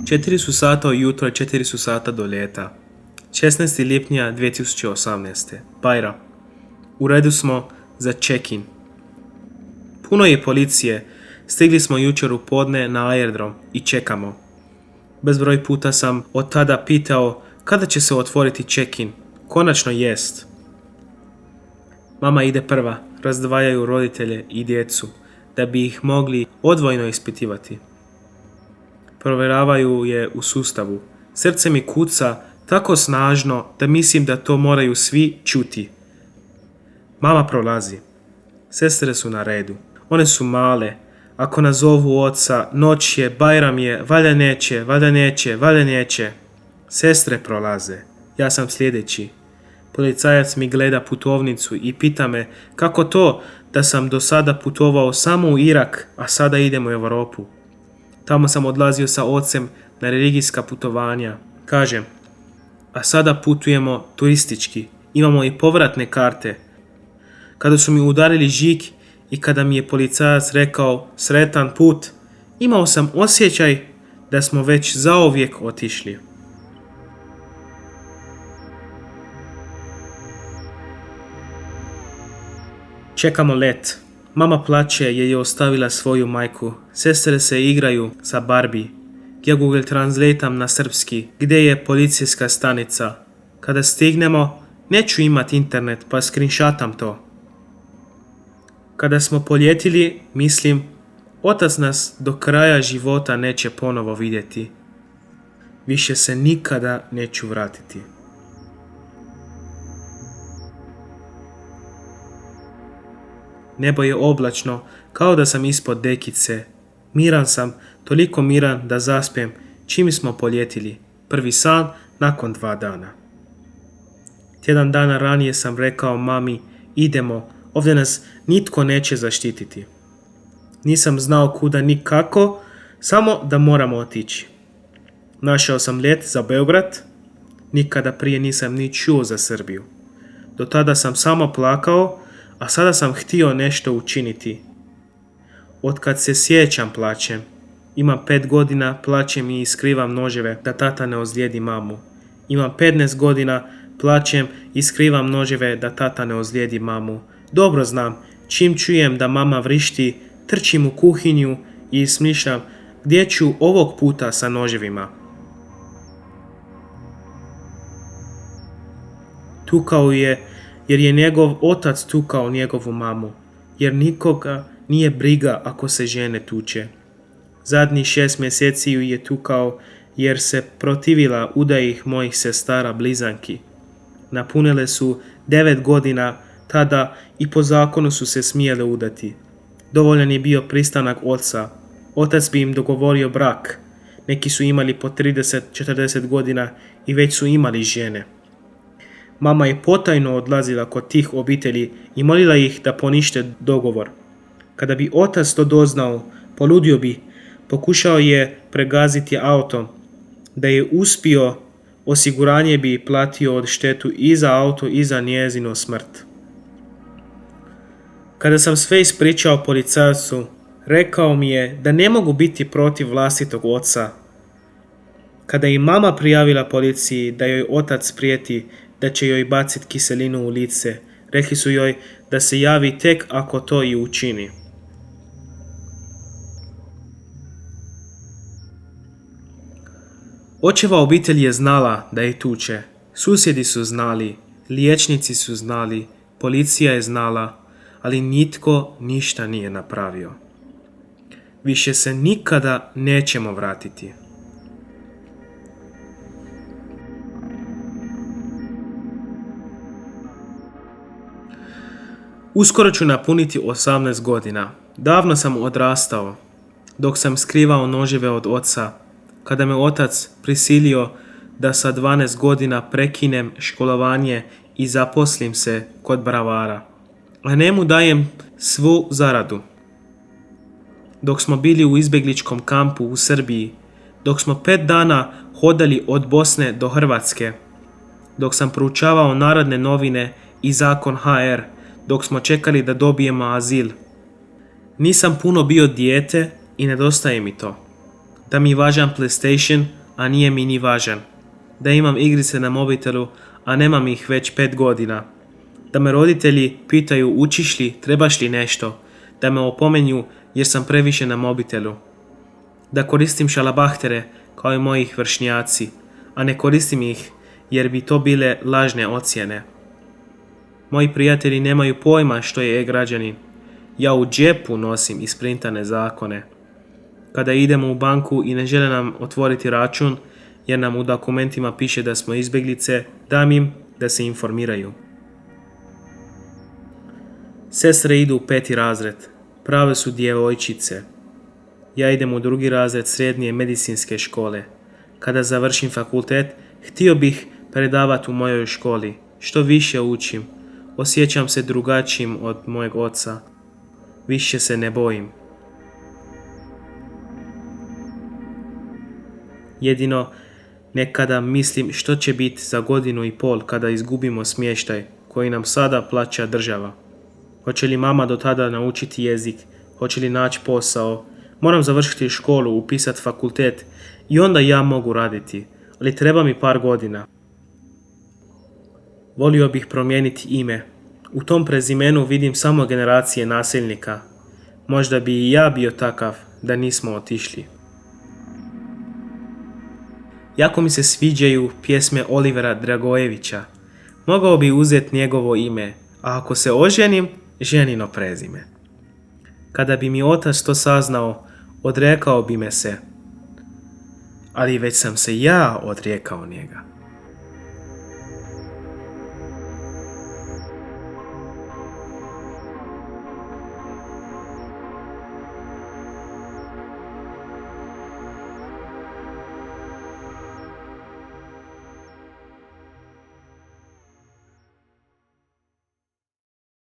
4 su sata ujutro i 4 su sata do ljeta. 16. lipnja 2018. Bajra. U redu smo za check-in. Puno je policije. Stigli smo jučer u podne na aerodrom i čekamo. Bezbroj puta sam od tada pitao kada će se otvoriti check-in. Konačno jest. Mama ide prva. Razdvajaju roditelje i djecu da bi ih mogli odvojno ispitivati. Provjeravaju je u sustavu. Srce mi kuca tako snažno da mislim da to moraju svi čuti. Mama prolazi. Sestre su na redu. One su male. Ako nazovu oca, noć je, Bajram je, valjda neće. Sestre prolaze. Ja sam sljedeći. Policajac mi gleda putovnicu i pita me kako to da sam do sada putovao samo u Irak, a sada idem u Europu. Tamo sam odlazio sa ocem na religijska putovanja. Kažem, a sada putujemo turistički. Imamo i povratne karte. Kada su mi udarili žig i kada mi je policajac rekao sretan put, imao sam osjećaj da smo već zauvijek otišli. Čekamo let. Mama plače jer je ostavila svoju majku. Sestre se igraju sa Barbie. Ja Google Translateam na srpski gdje je policijska stanica. Kada stignemo, neću imati internet pa screenshotam to. Kada smo poljetili, mislim, otac nas do kraja života neće ponovo vidjeti. Više se nikada neću vratiti. Nebo je oblačno, kao da sam ispod dekice. Miran sam, toliko miran da zaspem čim smo poljetili. Prvi san nakon 2 dana. Tjedan dana ranije sam rekao mami, idemo, ovdje nas nitko neće zaštititi. Nisam znao kuda ni kako, samo da moramo otići. Našao sam let za Beograd, nikada prije nisam ni čuo za Srbiju. Do tada sam samo plakao, a sada sam htio nešto učiniti. Otkad se sjećam plačem. Imam 5 godina, plačem i skrivam noževe da tata ne ozlijedi mamu. Imam 15 godina, plačem i skrivam noževe da tata ne ozlijedi mamu. Dobro znam, čim čujem da mama vrišti, trčim u kuhinju i smišljam gdje ću ovog puta sa noževima. Tukao je jer je njegov otac tukao njegovu mamu, jer nikoga nije briga ako se žene tuče. Zadnjih 6 mjeseci ju je tukao jer se protivila udaji mojih sestara blizanki. Napunile su 9 godina, tada i po zakonu su se smjele udati. Dovoljan je bio pristanak oca. Otac bi im dogovorio brak. Neki su imali po 30-40 godina i već su imali žene. Mama je potajno odlazila kod tih obitelji i molila ih da ponište dogovor. Kada bi otac to doznao, poludio bi, pokušao je pregaziti autom. Da je uspio, osiguranje bi platio od štetu i za auto i za njezino smrt. Kada sam sve ispričao policajcu, rekao mi je da ne mogu biti protiv vlastitog oca. Kada je mama prijavila policiji da joj otac prijeti da će joj baciti kiselinu u lice, rekli su joj da se javi tek ako to i učini. Očeva obitelj je znala da je tuče. Susjedi su znali, liječnici su znali, policija je znala, ali nitko ništa nije napravio. Više se nikada nećemo vratiti. Uskoro ću napuniti 18 godina. Davno sam odrastao, dok sam skrivao noževe od oca, kada me otac prisilio da sa 12 godina prekinem školovanje i zaposlim se kod bravara, a njemu dajem svu zaradu. Dok smo bili u izbjegličkom kampu u Srbiji, dok smo 5 dana hodali od Bosne do Hrvatske, dok sam proučavao Narodne novine i zakon HR, dok smo čekali da dobijemo azil. Nisam puno bio dijete i nedostaje mi to. Da mi važan PlayStation, a nije mi ni važan. Da imam igrice na mobitelu, a nemam ih već 5 godina. Da me roditelji pitaju učiš li, trebaš li nešto. Da me opomenju jer sam previše na mobitelu. Da koristim šalabahtere kao i moji vršnjaci, a ne koristim ih jer bi to bile lažne ocjene. Moji prijatelji nemaju pojma što je e-građanin. Ja u džepu nosim isprintane zakone. Kada idemo u banku i ne žele nam otvoriti račun, jer nam u dokumentima piše da smo izbjeglice, dam im da se informiraju. Sestre idu u 5. razred. Prave su djevojčice. Ja idem u 2. razred srednje medicinske škole. Kada završim fakultet, htio bih predavati u mojoj školi. Što više učim, osjećam se drugačijim od mojeg oca. Više se ne bojim. Jedino nekada mislim što će biti za 1.5 godina kada izgubimo smještaj koji nam sada plaća država. Hoće li mama do tada naučiti jezik? Hoće li naći posao? Moram završiti školu, upisati fakultet i onda ja mogu raditi, ali treba mi par godina. Volio bih promijeniti ime. U tom prezimenu vidim samo generacije nasilnika. Možda bi i ja bio takav da nismo otišli. Jako mi se sviđaju pjesme Olivera Dragojevića. Mogao bi uzeti njegovo ime, a ako se oženim, ženino prezime. Kada bi mi otac to saznao, odrekao bi me se. Ali već sam se ja odrekao njega.